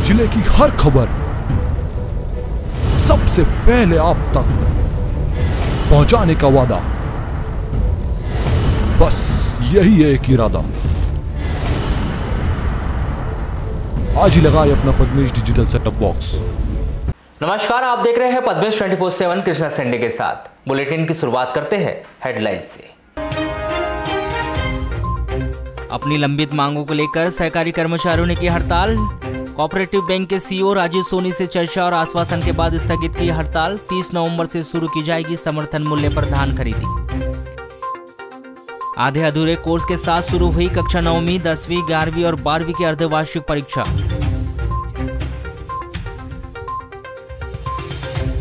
जिले की हर खबर सबसे पहले आप तक पहुंचाने का वादा, बस यही है एक इरादा। आज ही लगाए अपना पद्मेश डिजिटल सेटअप बॉक्स। नमस्कार, आप देख रहे हैं पद्मेश 24/7 कृष्णा सेंडे के साथ। बुलेटिन की शुरुआत करते हैं हेडलाइन से। अपनी लंबित मांगों को लेकर सहकारी कर्मचारियों ने की हड़ताल। कोऑपरेटिव बैंक के सीईओ राजीव सोनी से चर्चा और आश्वासन के बाद स्थगित की हड़ताल। 30 नवंबर से शुरू की जाएगी समर्थन मूल्य पर धान खरीदी। आधे अधूरे कोर्स के साथ शुरू हुई कक्षा 9वीं, 10वीं, 11वीं और 12वीं की अर्धवार्षिक परीक्षा।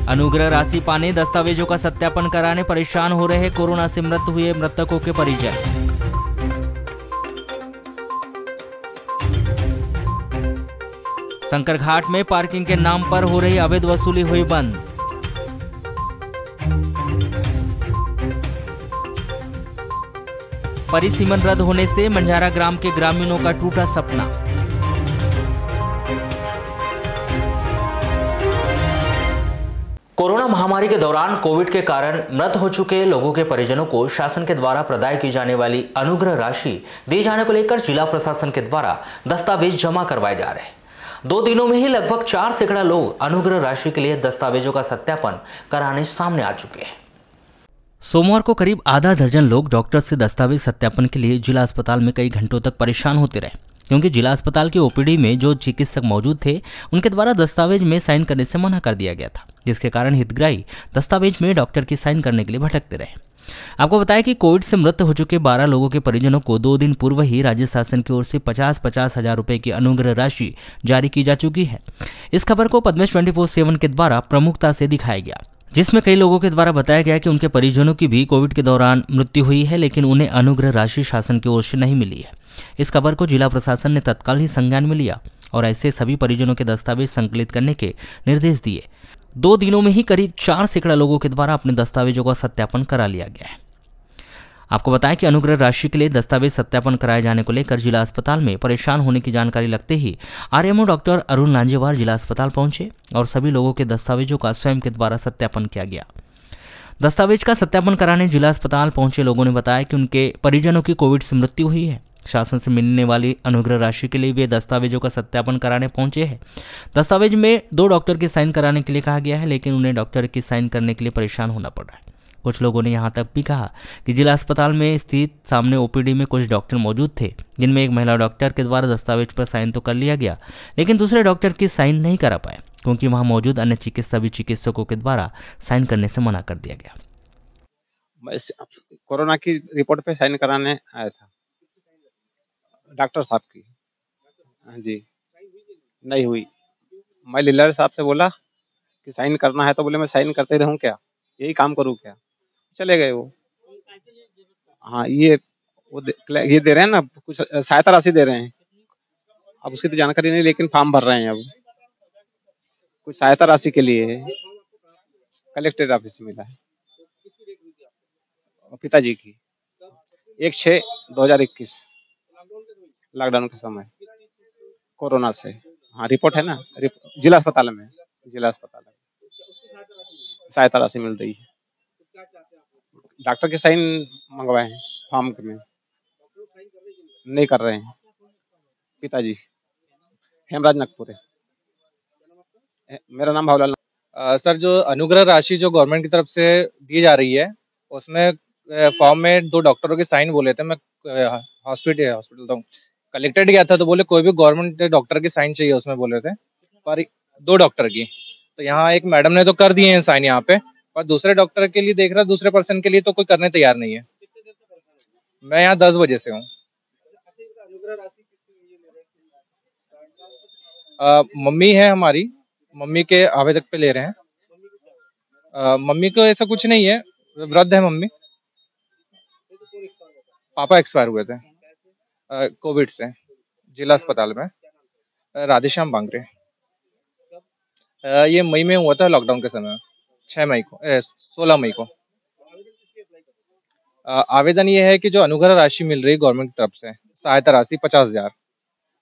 अनुग्रह राशि पाने, दस्तावेजों का सत्यापन कराने परेशान हो रहे कोरोना से मृत हुए मृतकों के परिजन। शंकरघाट में पार्किंग के नाम पर हो रही अवैध वसूली हुई बंद। परिसीमन रद्द होने से मंझारा ग्राम के ग्रामीणों का टूटा सपना। कोरोना महामारी के दौरान कोविड के कारण मृत हो चुके लोगों के परिजनों को शासन के द्वारा प्रदाय की जाने वाली अनुग्रह राशि दिए जाने को लेकर जिला प्रशासन के द्वारा दस्तावेज जमा करवाए जा रहे हैं। 2 दिनों में ही लगभग 4 सैकड़ा लोग अनुग्रह राशि के लिए दस्तावेजों का सत्यापन कराने सामने आ चुके हैं। सोमवार को करीब आधा दर्जन लोग डॉक्टर से दस्तावेज सत्यापन के लिए जिला अस्पताल में कई घंटों तक परेशान होते रहे, क्योंकि जिला अस्पताल के ओपीडी में जो चिकित्सक मौजूद थे उनके द्वारा दस्तावेज में साइन करने से मना कर दिया गया था, जिसके कारण हितग्राही दस्तावेज में डॉक्टर की साइन करने के लिए भटकते रहे। आपको बताया कि कोविड से मृत हो चुके 12 लोगों के परिजनों को 2 दिन पूर्व ही राज्य शासन की ओर से 50-50 हजार रुपए की अनुग्रह राशि जारी की जा चुकी है। इस खबर को पद्मेश 24/7 के द्वारा प्रमुखता से दिखाया गया, जिसमें कई लोगों के द्वारा बताया गया कि उनके परिजनों की भी कोविड के दौरान मृत्यु हुई है, लेकिन उन्हें अनुग्रह राशि शासन की ओर से नहीं मिली है। इस खबर को जिला प्रशासन ने तत्काल ही संज्ञान में लिया और ऐसे सभी परिजनों के दस्तावेज संकलित करने के निर्देश दिए। 2 दिनों में ही करीब 4 सैकड़ा लोगों के द्वारा अपने दस्तावेजों का सत्यापन करा लिया गया है। आपको बताएं कि अनुग्रह राशि के लिए दस्तावेज सत्यापन कराए जाने को लेकर जिला अस्पताल में परेशान होने की जानकारी लगते ही आरएमओ डॉक्टर अरुण लांजेवार जिला अस्पताल पहुंचे और सभी लोगों के दस्तावेजों का स्वयं के द्वारा सत्यापन किया गया। दस्तावेज का सत्यापन कराने जिला अस्पताल पहुंचे लोगों ने बताया कि उनके परिजनों की कोविड से मृत्यु हुई है। शासन से मिलने वाली अनुग्रह राशि के लिए वे दस्तावेजों का सत्यापन कराने पहुंचे हैं। दस्तावेज में 2 डॉक्टर की साइन कराने के लिए कहा गया है, लेकिन उन्हें डॉक्टर की साइन करने के लिए परेशान होना पड़ रहा है। कुछ लोगों ने यहां तक भी कहा कि जिला अस्पताल में स्थित सामने ओपीडी में कुछ डॉक्टर मौजूद थे, जिनमें एक महिला डॉक्टर के द्वारा दस्तावेज पर साइन तो कर लिया गया, लेकिन दूसरे डॉक्टर की साइन नहीं करा पाए, क्योंकि वहां मौजूद अन्य चिकित्सकों के द्वारा साइन करने से मना कर दिया गया। कोरोना की रिपोर्ट पे साइन कराने आया था डॉक्टर साहब की। हाँ जी, नहीं हुई। मैं लीलर साहब से बोला कि साइन करना है, तो बोले मैं साइन करते रहूं क्या, यही काम करूं क्या। चले गए वो। हाँ, ये दे रहे हैं ना, कुछ सहायता राशि दे रहे हैं। अब उसकी तो जानकारी नहीं, लेकिन फॉर्म भर रहे हैं। अब कुछ सहायता राशि के लिए है, कलेक्टर ऑफिस में मिला है पिताजी की। 1/6/2021 लॉकडाउन के समय कोरोना से। हाँ, रिपोर्ट है ना, जिला अस्पताल में सहायता राशि मिल रही है। डॉक्टर की साइन मंगवाए हैं फॉर्म में, नहीं कर रहे हैं। पिताजी हेमराज नकपुरे। मेरा नाम भावलाल। सर, जो अनुग्रह राशि जो गवर्नमेंट की तरफ से दी जा रही है, उसमें फॉर्म में 2 डॉक्टरों की साइन बोले थे। मैं हॉस्पिटल तो कलेक्टेड गया था, तो बोले कोई भी गवर्नमेंट डॉक्टर की साइन चाहिए उसमें बोले थे, पर 2 डॉक्टर की। तो यहाँ एक मैडम ने तो कर दिए हैं साइन यहाँ पे, पर दूसरे डॉक्टर के लिए देख रहा, दूसरे पर्सन के लिए तो कोई करने तैयार नहीं है। मैं यहाँ 10 बजे से हूँ। मम्मी है हमारी, मम्मी के आवेदक पे ले रहे हैं। मम्मी को ऐसा कुछ नहीं है, वृद्ध है मम्मी। पापा एक्सपायर हुए थे कोविड से, जिला अस्पताल में, राधेश्याम बांगरे। ये मई में हुआ था, लॉकडाउन के समय, 16 मई को। आवेदन ये है कि जो अनुग्रह राशि मिल रही है गवर्नमेंट की तरफ से, सहायता राशि 50,000,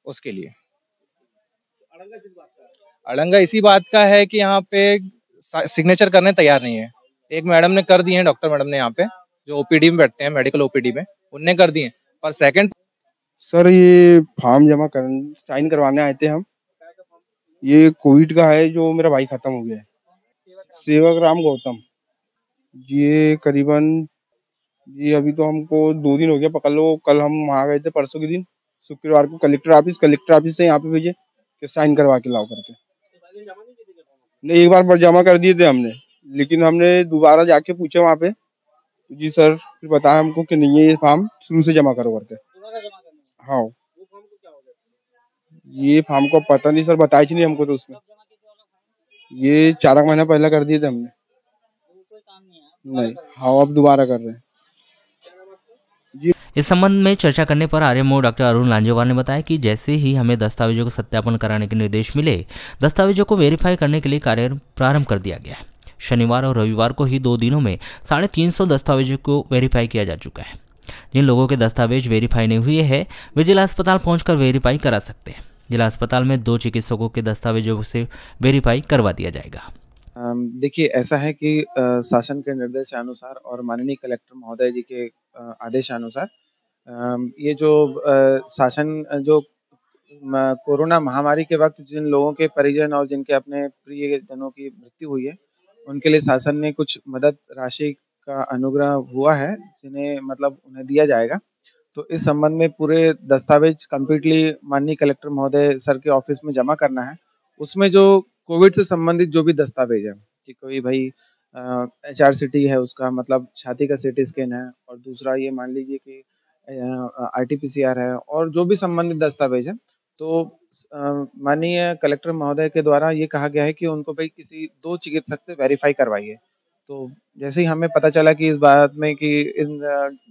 उसके लिए अड़ंगा इसी बात का है कि यहाँ पे सिग्नेचर करने तैयार नहीं है। एक मैडम ने कर दिए हैं, डॉक्टर मैडम ने, यहाँ पे जो ओपीडी में बैठते हैं, मेडिकल ओपीडी में, उनने कर दिए। पर सेकंड सर ये फॉर्म जमा कर साइन करवाने आए थे हम। ये कोविड का है जो मेरा भाई खत्म हो गया है, सेवक राम गौतम। ये करीबन ये अभी तो हमको 2 दिन हो गया पकड़ लो। कल हम वहाँ गए थे, परसों के दिन शुक्रवार को कलेक्टर ऑफिस से यहाँ पे भेजे कि साइन करवा के लाओ करके। नहीं, एक बार जमा कर दिए थे हमने, लेकिन हमने दोबारा जाके पूछे वहाँ पे, जी सर फिर बताया हमको कि नहीं है, ये फॉर्म शुरू से जमा करो करके। हाँ, ये फॉर्म को पता नहीं सर, बताया ही नहीं हमको। तो उसमें ये 4 महीना पहले कर दिए थे हमने। नहीं, हाँ अब दोबारा कर रहे हैं। इस संबंध में चर्चा करने पर आरएमओ डॉक्टर अरुण लांजेवाल ने बताया कि जैसे ही हमें दस्तावेजों को सत्यापन कराने के निर्देश मिले, दस्तावेजों को वेरीफाई करने के लिए कार्य प्रारंभ कर दिया गया है। शनिवार और रविवार को ही 2 दिनों में 350 दस्तावेजों को वेरीफाई किया जा चुका है। जिन लोगों के दस्तावेज वेरीफाई नहीं हुए हैं वे जिला अस्पताल पहुंचकर वेरीफाई करा सकते हैं। जिला अस्पताल में 2 चिकित्सकों के दस्तावेजों से वेरीफाई करवा दिया जाएगा। देखिए, ऐसा है कि शासन के निर्देशानुसार और माननीय कलेक्टर महोदय जी के आदेशानुसार ये जो शासन जो कोरोना महामारी के वक्त जिन लोगों के परिजन और जिनके अपने प्रियजनों की मृत्यु हुई है, उनके लिए शासन ने कुछ मदद राशि का अनुग्रह हुआ है, जिन्हें मतलब उन्हें दिया जाएगा। तो इस संबंध में पूरे दस्तावेज कंप्लीटली माननीय कलेक्टर महोदय सर के ऑफिस में जमा करना है। उसमें जो कोविड से संबंधित जो भी दस्तावेज है कि कोई भाई HRCT है, उसका मतलब छाती का CT स्कैन है, और दूसरा ये मान लीजिए कि RT-PCR है, और जो भी संबंधित दस्तावेज है, तो माननीय कलेक्टर महोदय के द्वारा ये कहा गया है कि उनको भाई किसी 2 चिकित्सक से वेरीफाई करवाइए। तो जैसे ही हमें पता चला कि इस बात में कि इन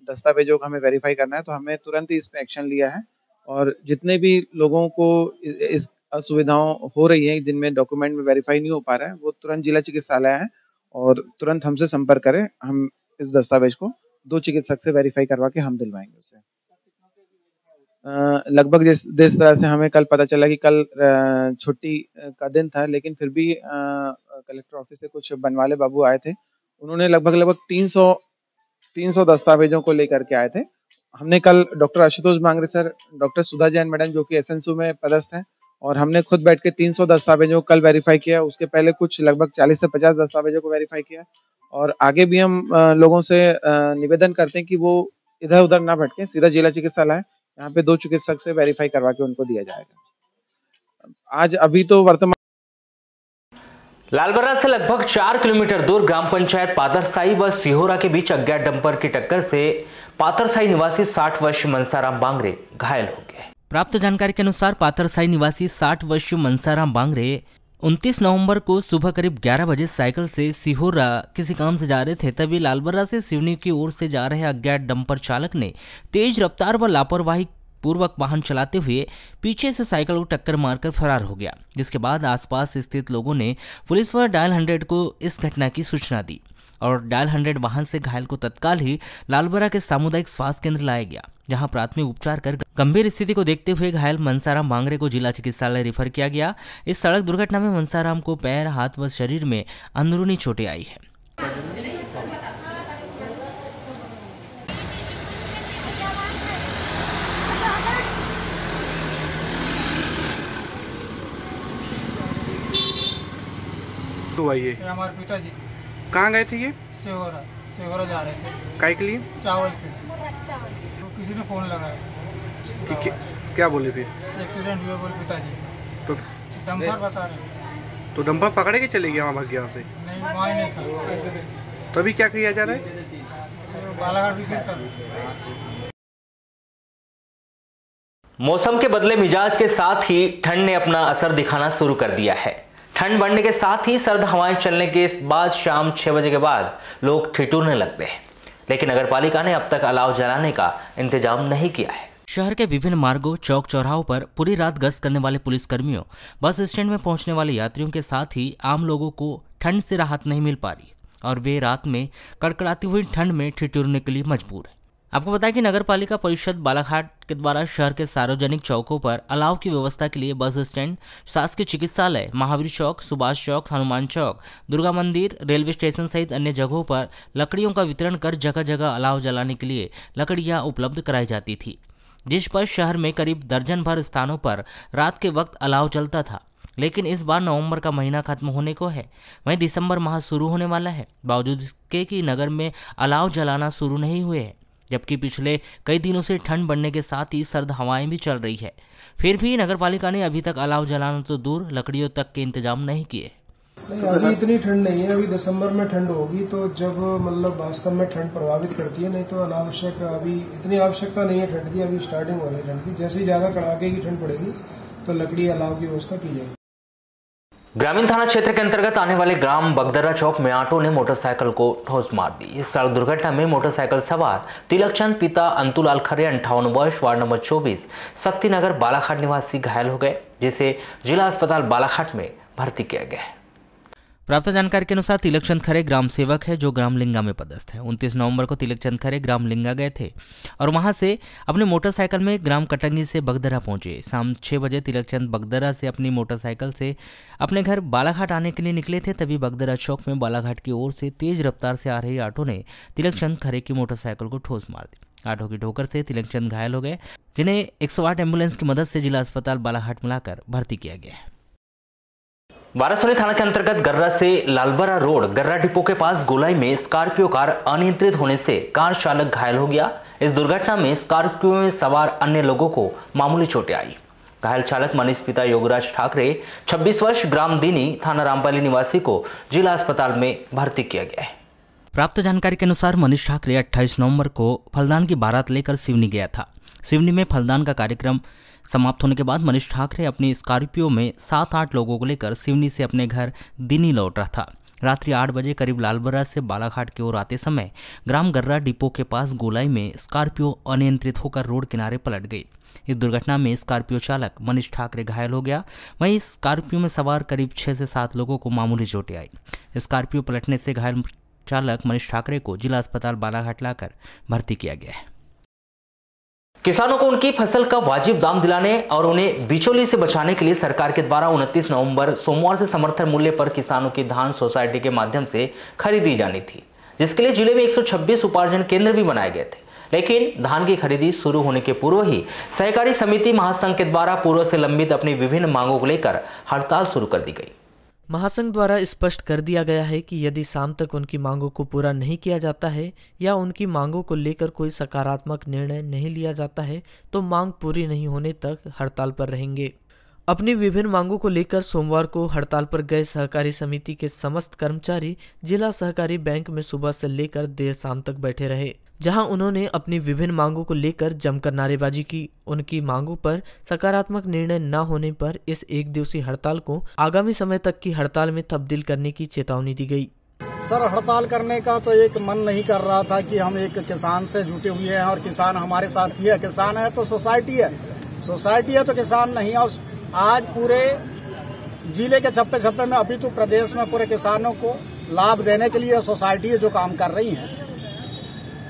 दस्तावेजों को हमें वेरीफाई करना है, तो हमने तुरंत ही इस पे एक्शन लिया है, और जितने भी लोगों को इस असुविधाओं हो रही है जिनमें डॉक्यूमेंट में वेरीफाई नहीं हो पा रहा है, वो तुरंत जिला चिकित्सालय है और तुरंत हमसे संपर्क करें। हम इस दस्तावेज को 2 चिकित्सक से वेरीफाई करवा के हम दिलवाएंगे उसे। लगभग जिस तरह से हमें कल पता चला कि कल छुट्टी का दिन था, लेकिन फिर भी कलेक्टर ऑफिस से कुछ बनवाले बाबू आए थे। उन्होंने लगभग 300 दस्तावेजों को लेकर के आए थे। हमने कल डॉक्टर आशुतोष मांगरे सर, डॉक्टर सुधा जैन मैडम जो कि SNSU में पदस्थ हैं, और हमने खुद बैठ के 300 दस्तावेजों को कल वेरीफाई किया। उसके पहले कुछ लगभग 40 से 50 दस्तावेजों को वेरीफाई किया, और आगे भी हम लोगों से निवेदन करते हैं कि वो इधर उधर ना भटके, सीधा जिला चिकित्सालय यहाँ पे 2 चिकित्सक से वेरीफाई करवा के उनको दिया जाएगा। आज अभी तो वर्तमान लालबर्रा से लगभग 4 किलोमीटर दूर ग्राम पंचायत पाथरसाई व सिहोरा के बीच अज्ञात डंपर की टक्कर से पाथरसाई निवासी 60 वर्षीय मनसाराम बांगरे घायल हो गए। प्राप्त जानकारी के अनुसार पाथरसाई निवासी 60 वर्षीय मनसाराम बांगरे 29 नवंबर को सुबह करीब 11 बजे साइकिल से सिहोरा किसी काम से जा रहे थे। तभी लालबर्रा से सिवनी की ओर से जा रहे अज्ञात डंपर चालक ने तेज रफ्तार व लापरवाही पूर्वक वाहन चलाते हुए पीछे से साइकिल को टक्कर मारकर फरार हो गया, जिसके बाद आसपास स्थित लोगों ने पुलिस व डायल 100 को इस घटना की सूचना दी और डायल 100 वाहन से घायल को तत्काल ही लालबर्रा के सामुदायिक स्वास्थ्य केंद्र लाया गया, जहां प्राथमिक उपचार कर गंभीर स्थिति को देखते हुए घायल मनसाराम बांगरे को जिला चिकित्सालय रेफर किया गया। इस सड़क दुर्घटना में मनसाराम को पैर, हाथ व शरीर में अंदरूनी चोटें आई है। हुआ ये हमारे पिताजी कहाँ गए थे? ये सेहोरा जा रहे थे। काय के लिए? चावल के। तो किसी ने फोन लगाया कि क्या बोले फिर? एक्सीडेंट हुआ बोले पिताजी। तो डंपर बता रहे। तो डंपर पकड़े के चले गया, वहाँ भाग गया से? नहीं, वहाँ नहीं था। तो अभी क्या किया जा रहा है? बालाघाट भी कर। मौसम के बदले मिजाज के साथ ही ठंड ने अपना असर दिखाना शुरू कर दिया है। ठंड बढ़ने के साथ ही सर्द हवाएं चलने के बाद शाम 6 बजे के बाद लोग ठिठुरने लगते हैं, लेकिन नगरपालिका ने अब तक अलाव जलाने का इंतजाम नहीं किया है। शहर के विभिन्न मार्गों, चौक चौराहों पर पूरी रात गश्त करने वाले पुलिसकर्मियों, बस स्टैंड में पहुंचने वाले यात्रियों के साथ ही आम लोगों को ठंड से राहत नहीं मिल पा रही और वे रात में कड़कड़ाती हुई ठंड में ठिठुरने के लिए मजबूर है। आपको बताया कि नगर पालिका परिषद बालाघाट के द्वारा शहर के सार्वजनिक चौकों पर अलाव की व्यवस्था के लिए बस स्टैंड, शासकीय चिकित्सालय, महावीर चौक, सुभाष चौक, हनुमान चौक, दुर्गा मंदिर, रेलवे स्टेशन सहित अन्य जगहों पर लकड़ियों का वितरण कर जगह जगह अलाव जलाने के लिए लकड़ियां उपलब्ध कराई जाती थी, जिस पर शहर में करीब दर्जन भर स्थानों पर रात के वक्त अलाव जलता था। लेकिन इस बार नवंबर का महीना खत्म होने को है, वहीं दिसंबर माह शुरू होने वाला है, बावजूद इसके कि नगर में अलाव जलाना शुरू नहीं हुए हैं, जबकि पिछले कई दिनों से ठंड बढ़ने के साथ ही सर्द हवाएं भी चल रही है। फिर भी नगर पालिका ने अभी तक अलाव जलाना तो दूर लकड़ियों तक के इंतजाम नहीं किए। नहीं, अभी इतनी ठंड नहीं है। अभी दिसंबर में ठंड होगी तो जब मतलब वास्तव में ठंड प्रभावित करती है, नहीं तो अनावश्यक अभी इतनी आवश्यकता नहीं है ठंड की। अभी स्टार्टिंग हो रही है ठंड की। जैसे ही ज्यादा कड़ाके की ठंड पड़ेगी तो लकड़ी अलाव की व्यवस्था की जाएगी। ग्रामीण थाना क्षेत्र के अंतर्गत आने वाले ग्राम बगदरा चौक में ऑटो ने मोटरसाइकिल को ठोस मार दी। इस सड़क दुर्घटना में मोटरसाइकिल सवार तिलकचंद पिता अंतुलाल खरे 58 वर्ष वार्ड नंबर 24 शक्तिनगर बालाघाट निवासी घायल हो गए, जिसे जिला अस्पताल बालाघाट में भर्ती किया गया है। प्राप्त जानकारी के अनुसार तिलकचंद खरे ग्राम सेवक है जो ग्राम लिंगा में पदस्थ है। 29 नवंबर को तिलकचंद खरे ग्राम लिंगा गए थे और वहां से अपने मोटरसाइकिल में ग्राम कटंगी से बगदरा पहुंचे। शाम 6 बजे तिलकचंद बगदरा से अपनी मोटरसाइकिल से अपने घर बालाघाट आने के लिए निकले थे। तभी बगदरा चौक में बालाघाट की ओर से तेज रफ्तार से आ रही ऑटो ने तिलकचंद खरे की मोटरसाइकिल को ठोस मार दी। ऑटो की ठोकर से तिलकचंद घायल हो गए, जिन्हें 108 एम्बुलेंस की मदद से जिला अस्पताल बालाघाट में लाकर भर्ती किया गया है। वारासोनी थाना के अंतर्गत गर्रा से लालबरा रोड गर्रा डिपो के पास गोलाई में स्कॉर्पियो कार अनियंत्रित होने से कार चालक घायल हो गया। इस दुर्घटना में स्कॉर्पियो में सवार अन्य लोगों को मामूली चोटें आई। घायल चालक मनीष पिता योगराज ठाकरे 26 वर्ष ग्राम दीनी थाना रामपाली निवासी को जिला अस्पताल में भर्ती किया गया है। प्राप्त जानकारी के अनुसार मनीष ठाकरे 28 नवंबर को फलदान की बारात लेकर सिवनी गया था। सिवनी में फलदान का कार्यक्रम समाप्त होने के बाद मनीष ठाकरे अपनी स्कॉर्पियो में 7-8 लोगों को लेकर सिवनी से अपने घर दिनी लौट रहा था। रात्रि 8 बजे करीब लालबरा से बालाघाट की ओर आते समय ग्राम गर्रा डिपो के पास गोलाई में स्कॉर्पियो अनियंत्रित होकर रोड किनारे पलट गई। इस दुर्घटना में स्कॉर्पियो चालक मनीष ठाकरे घायल हो गया, वहीं स्कॉर्पियो में सवार करीब 6 से 7 लोगों को मामूली चोटें आई। स्कॉर्पियो पलटने से घायल चालक मनीष ठाकरे को जिला अस्पताल बालाघाट लाकर भर्ती किया गया है। किसानों को उनकी फसल का वाजिब दाम दिलाने और उन्हें बिचौली से बचाने के लिए सरकार के द्वारा 29 नवंबर सोमवार से समर्थन मूल्य पर किसानों की धान सोसाइटी के माध्यम से खरीदी जानी थी, जिसके लिए जिले में 126 उपार्जन केंद्र भी बनाए गए थे। लेकिन धान की खरीदी शुरू होने के पूर्व ही सहकारी समिति महासंघ के द्वारा पूर्व से लंबित अपनी विभिन्न मांगों को लेकर हड़ताल शुरू कर दी गई। महासंघ द्वारा स्पष्ट कर दिया गया है कि यदि शाम तक उनकी मांगों को पूरा नहीं किया जाता है या उनकी मांगों को लेकर कोई सकारात्मक निर्णय नहीं लिया जाता है तो मांग पूरी नहीं होने तक हड़ताल पर रहेंगे। अपनी विभिन्न मांगों को लेकर सोमवार को हड़ताल पर गए सहकारी समिति के समस्त कर्मचारी जिला सहकारी बैंक में सुबह से लेकर देर शाम तक बैठे रहे, जहां उन्होंने अपनी विभिन्न मांगों को लेकर जमकर नारेबाजी की। उनकी मांगों पर सकारात्मक निर्णय न होने पर इस एक दिवसीय हड़ताल को आगामी समय तक की हड़ताल में तब्दील करने की चेतावनी दी गई। सर, हड़ताल करने का तो एक मन नहीं कर रहा था कि हम एक किसान से जुटे हुए हैं और किसान हमारे साथ ही है। किसान है तो सोसाइटी है, सोसाइटी है तो किसान नहीं है। आज पूरे जिले के छप्पे छप्पे में अभी तो प्रदेश में पूरे किसानों को लाभ देने के लिए सोसाइटी जो काम कर रही है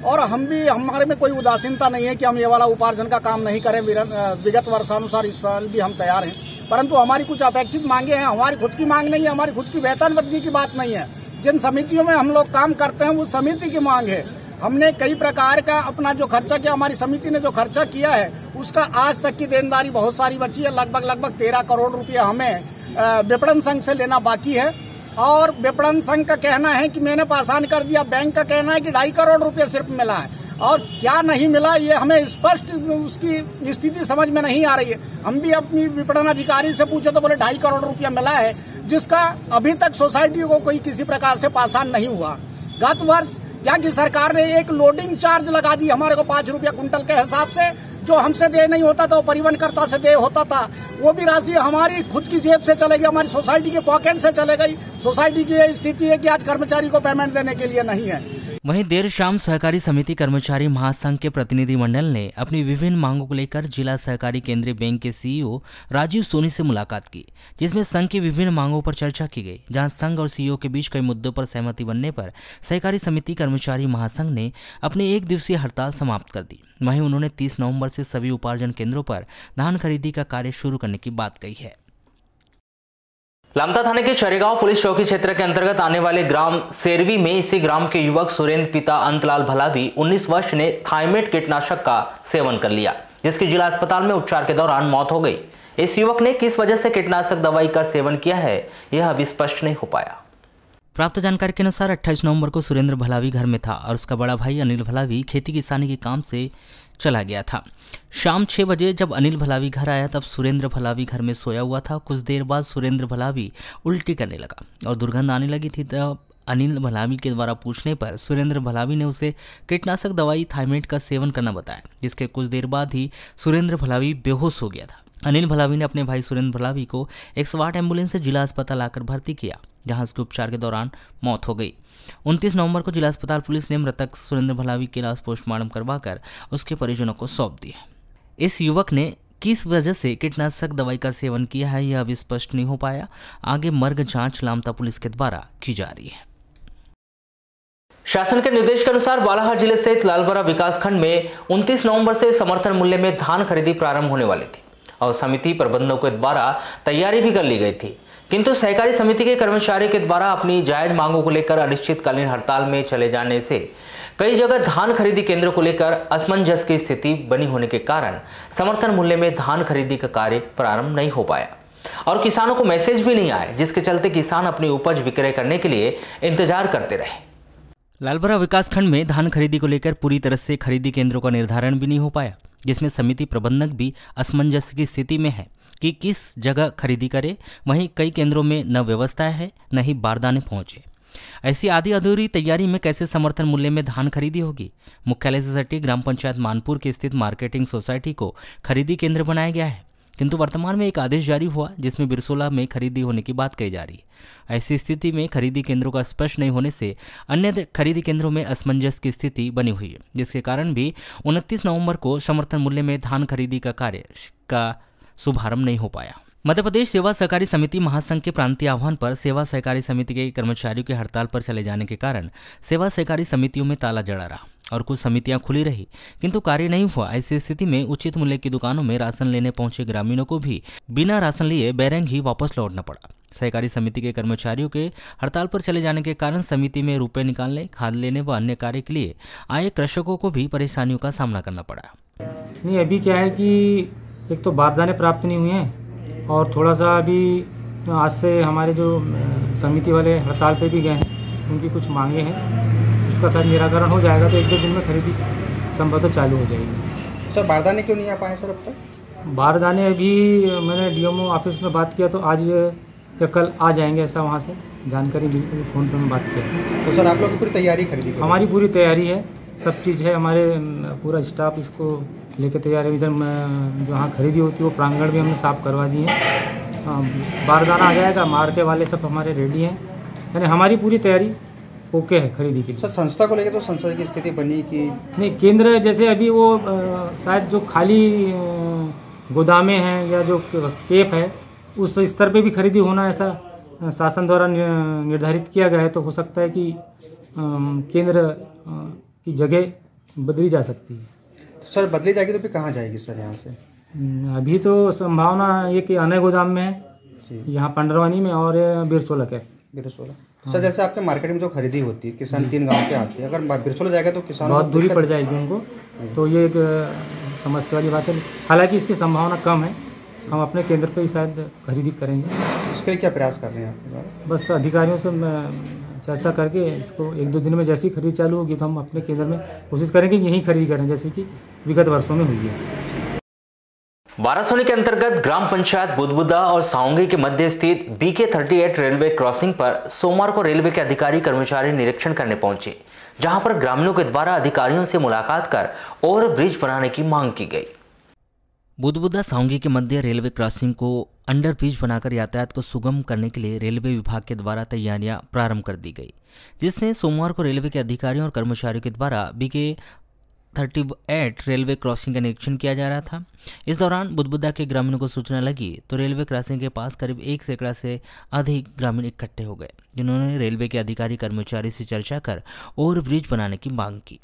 और हम भी, हमारे में कोई उदासीनता नहीं है कि हम ये वाला उपार्जन का काम नहीं करें। विगत वर्षानुसार इस साल भी हम तैयार हैं, परंतु हमारी कुछ अपेक्षित मांगे हैं। हमारी खुद की मांग नहीं है, हमारी खुद की वेतन वृद्धि की बात नहीं है। जिन समितियों में हम लोग काम करते हैं वो समिति की मांग है। हमने कई प्रकार का अपना जो खर्चा किया, हमारी समिति ने जो खर्चा किया है उसका आज तक की देनदारी बहुत सारी बची है। लगभग 13 करोड़ रुपया हमें विपणन संघ से लेना बाकी है और विपणन संघ का कहना है कि मैंने पासान कर दिया, बैंक का कहना है कि 2.5 करोड़ रुपया सिर्फ मिला है और क्या नहीं मिला ये हमें स्पष्ट उसकी स्थिति समझ में नहीं आ रही है। हम भी अपनी विपणन अधिकारी से पूछे तो बोले 2.5 करोड़ रुपया मिला है, जिसका अभी तक सोसाइटी को कोई किसी प्रकार से पासान नहीं हुआ। गत वर्ष क्या कि सरकार ने एक लोडिंग चार्ज लगा दी हमारे को 5 रुपया कुंटल के हिसाब से, जो हमसे दे नहीं होता था वो परिवहनकर्ता से दे होता था। वो भी राशि हमारी खुद की जेब से चले गई, हमारी सोसाइटी के पॉकेट से चले गई। सोसाइटी की ये स्थिति है कि आज कर्मचारी को पेमेंट देने के लिए नहीं है। वहीं देर शाम सहकारी समिति कर्मचारी महासंघ के प्रतिनिधिमंडल ने अपनी विभिन्न मांगों को लेकर जिला सहकारी केंद्रीय बैंक के सीईओ राजीव सोनी से मुलाकात की, जिसमें संघ की विभिन्न मांगों पर चर्चा की गई। जहां संघ और सीईओ के बीच कई मुद्दों पर सहमति बनने पर सहकारी समिति कर्मचारी महासंघ ने अपनी 1 दिवसीय हड़ताल समाप्त कर दी। वहीं उन्होंने 30 नवंबर से सभी उपार्जन केंद्रों पर धान खरीदी का कार्य शुरू करने की बात कही है। लामता थाने के चरेगांव पुलिस चौकी क्षेत्र के अंतर्गत आने वाले ग्राम सेरवी में इसी ग्राम के युवक सुरेंद्र पिता अंतलाल भलावी 19 वर्ष ने थाइमेट कीटनाशक का सेवन कर लिया, जिसकी जिला अस्पताल में उपचार के दौरान मौत हो गई। इस युवक ने किस वजह से कीटनाशक दवाई का सेवन किया है, यह अभी स्पष्ट नहीं हो पाया। प्राप्त जानकारी के अनुसार 28 नवंबर को सुरेंद्र भलावी घर में था और उसका बड़ा भाई अनिल भलावी खेती किसानी के काम से चला गया था। शाम 6 बजे जब अनिल भलावी घर आया तब सुरेंद्र भलावी घर में सोया हुआ था। कुछ देर बाद सुरेंद्र भलावी उल्टी करने लगा और दुर्गंध आने लगी थी। तब अनिल भलावी के द्वारा पूछने पर सुरेंद्र भलावी ने उसे कीटनाशक दवाई थाइमेट का सेवन करना बताया, जिसके कुछ देर बाद ही सुरेंद्र भलावी बेहोश हो गया था। अनिल भलावी ने अपने भाई सुरेंद्र भलावी को 108 एम्बुलेंस से जिला अस्पताल आकर भर्ती किया, जहां उसके उपचार के दौरान मौत हो गई। 29 नवंबर को जिला अस्पताल पुलिस ने मृतक सुरेंद्र भलावी की लाश पोस्टमार्टम करवाकर उसके परिजनों को सौंप दी है। इस युवक ने किस वजह से कीटनाशक दवाई का सेवन किया है, यह अभी स्पष्ट नहीं हो पाया। आगे मर्ग जांच लामता पुलिस के द्वारा की जा रही है। शासन के निर्देश के अनुसार बालाघाट जिले सहित लालबरा विकासखंड में 29 नवंबर से समर्थन मूल्य में धान खरीदी प्रारंभ होने वाली थी और समिति प्रबंधकों के द्वारा तैयारी भी कर ली गई थी, किंतु सहकारी समिति के कर्मचारी के द्वारा अपनी जायज मांगों को लेकर अनिश्चितकालीन हड़ताल में चले जाने से कई जगह धान खरीदी केंद्र को लेकर असमंजस की स्थिति बनी होने के कारण समर्थन मूल्य में धान खरीदी का कार्य प्रारंभ नहीं हो पाया और किसानों को मैसेज भी नहीं आए, जिसके चलते किसान अपनी उपज विक्रय करने के लिए इंतजार करते रहे। लालबरा विकासखंड में धान खरीदी को लेकर पूरी तरह से खरीदी केंद्रों का निर्धारण भी नहीं हो पाया, जिसमें समिति प्रबंधक भी असमंजस की स्थिति में है कि किस जगह खरीदी करे। वहीं कई केंद्रों में न व्यवस्था है न ही बारदाने पहुंचे। ऐसी आधी अधूरी तैयारी में कैसे समर्थन मूल्य में धान खरीदी होगी। मुख्यालय से सटी ग्राम पंचायत मानपुर के स्थित मार्केटिंग सोसाइटी को खरीदी केंद्र बनाया गया है, किंतु वर्तमान में एक आदेश जारी हुआ जिसमें बिरसोला में खरीदी होने की बात कही जा रही है। ऐसी स्थिति में खरीदी केंद्रों का स्पष्ट नहीं होने से अन्य खरीदी केंद्रों में असमंजस की स्थिति बनी हुई है, जिसके कारण भी 29 नवंबर को समर्थन मूल्य में धान खरीदी का कार्य का शुभारंभ नहीं हो पाया। मध्य प्रदेश सेवा सहकारी समिति महासंघ के प्रांतीय आह्वान पर सेवा सहकारी समिति के कर्मचारियों के हड़ताल पर चले जाने के कारण सेवा सहकारी समितियों में ताला जड़ा रहा और कुछ समितियां खुली रही, किंतु कार्य नहीं हुआ। ऐसी स्थिति में उचित मूल्य की दुकानों में राशन लेने पहुंचे ग्रामीणों को भी बिना राशन लिए बैरंग ही वापस लौटना पड़ा। सहकारी समिति के कर्मचारियों के हड़ताल पर चले जाने के कारण समिति में रुपए निकालने, खाद लेने व अन्य कार्य के लिए आए कृषकों को भी परेशानियों का सामना करना पड़ा। नहीं, अभी क्या है कि एक तो बारदाने प्राप्त नहीं हुए हैं और थोड़ा सा अभी आज से हमारे जो समिति वाले हड़ताल पे भी गए हैं, उनकी कुछ मांगे हैं, उसका शायद निराकरण हो जाएगा तो 1-2 दिन में खरीदी संभवतः चालू हो जाएगी। सर बारदाने क्यों नहीं आ पाए सर अब तक? बारदाने अभी मैंने डीएमओ ऑफिस में बात किया तो आज या कल आ जाएंगे, ऐसा वहाँ से जानकारी मिली, फ़ोन पर मैं बात किया। तो सर आप लोग की पूरी तैयारी खरीदी? हमारी पूरी तैयारी है, सब चीज़ है, हमारे पूरा स्टाफ इसको लेके तैयार है। इधर जहाँ खरीदी होती है वो प्रांगण भी हमने साफ करवा दिए हैं। बारदाना आ जाएगा, मार्के वाले सब हमारे रेडी हैं, यानी हमारी पूरी तैयारी ओके है खरीदी के लिए। सर संस्था को लेकर तो संस्था की स्थिति बनी कि नहीं, केंद्र जैसे अभी वो शायद जो खाली गोदामें हैं या जो केप है उस स्तर पे भी खरीदी होना ऐसा शासन द्वारा निर्धारित किया गया है, तो हो सकता है कि केंद्र की जगह बदली जा सकती है। सर बदली जाएगी तो फिर कहाँ जाएगी सर यहाँ से? अभी तो संभावना ये कि अनय गोदाम में है, यहाँ पंडरवानी में और बिरसोला के बिरसोला। सर जैसे आपके मार्केट में जो खरीदी होती है, किसान 3 गांव के आते हैं, अगर बिरसोला जाएगा तो किसान बहुत दूरी पड़ जाएगी उनको, तो ये एक समस्या वाली बात है। हालांकि इसकी संभावना कम है, हम अपने केंद्र पे ही शायद खरीदी करेंगे। इसके लिए क्या प्रयास कर रहे हैं आप? बस अधिकारियों से चर्चा करके इसको 1-2 दिन में जैसी खरीद चालू होगी तो हम अपने केंद्र में कोशिश करेंगे कि यहीं खरीदी करें, जैसे कि विगत वर्षों में हुई है। बारासोनी के अंतर्गत ग्राम पंचायत बुदबुदा और साउंगी के मध्य स्थित BK38 रेलवे क्रॉसिंग पर सोमवार को रेलवे के अधिकारी कर्मचारी निरीक्षण करने पहुंचे, जहां पर ग्रामीणों के द्वारा अधिकारियों से मुलाकात कर ओवर ब्रिज बनाने की मांग की गई। बुधबुदा सावंगी के मध्य रेलवे क्रॉसिंग को अंडर ब्रिज बनाकर यातायात को सुगम करने के लिए रेलवे विभाग के द्वारा तैयारियां प्रारंभ कर दी गई, जिससे सोमवार को रेलवे के अधिकारियों और कर्मचारियों के द्वारा बीके 38 रेलवे क्रॉसिंग का निरीक्षण किया जा रहा था। इस दौरान बुधबुदा के ग्रामीणों को सूचना लगी तो रेलवे क्रॉसिंग के पास करीब 1 सैकड़ा से अधिक ग्रामीण इकट्ठे हो गए, जिन्होंने रेलवे के अधिकारी कर्मचारी से चर्चा कर ओवर ब्रिज बनाने की मांग की।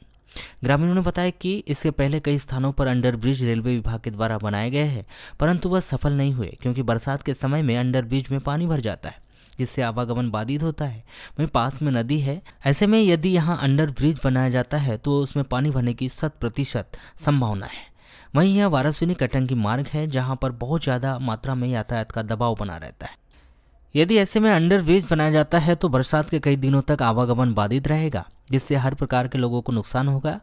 ग्रामीणों ने बताया कि इससे पहले कई स्थानों पर अंडर ब्रिज रेलवे विभाग के द्वारा बनाए गए हैं, परंतु वह सफल नहीं हुए क्योंकि बरसात के समय में अंडर ब्रिज में पानी भर जाता है, जिससे आवागमन बाधित होता है। वहीं पास में नदी है, ऐसे में यदि यहाँ अंडर ब्रिज बनाया जाता है तो उसमें पानी भरने की 100% संभावना है। वहीं यह वारासिनी कटंगी मार्ग है, जहाँ पर बहुत ज़्यादा मात्रा में यातायात का दबाव बना रहता है। यदि ऐसे में अंडर ब्रिज बनाया जाता है तो बरसात के कई दिनों तक आवागमन बाधित रहेगा, जिससे हर प्रकार के लोगों को नुकसान होगा।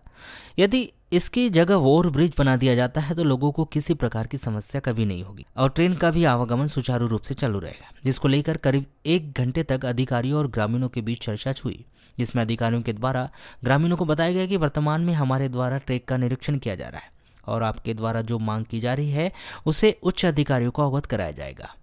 यदि इसकी जगह ओवर ब्रिज बना दिया जाता है तो लोगों को किसी प्रकार की समस्या कभी नहीं होगी और ट्रेन का भी आवागमन सुचारू रूप से चालू रहेगा, जिसको लेकर करीब 1 घंटे तक अधिकारियों और ग्रामीणों के बीच चर्चा हुई, जिसमें अधिकारियों के द्वारा ग्रामीणों को बताया गया कि वर्तमान में हमारे द्वारा ट्रैक का निरीक्षण किया जा रहा है और आपके द्वारा जो मांग की जा रही है उसे उच्च अधिकारियों को अवगत कराया जाएगा।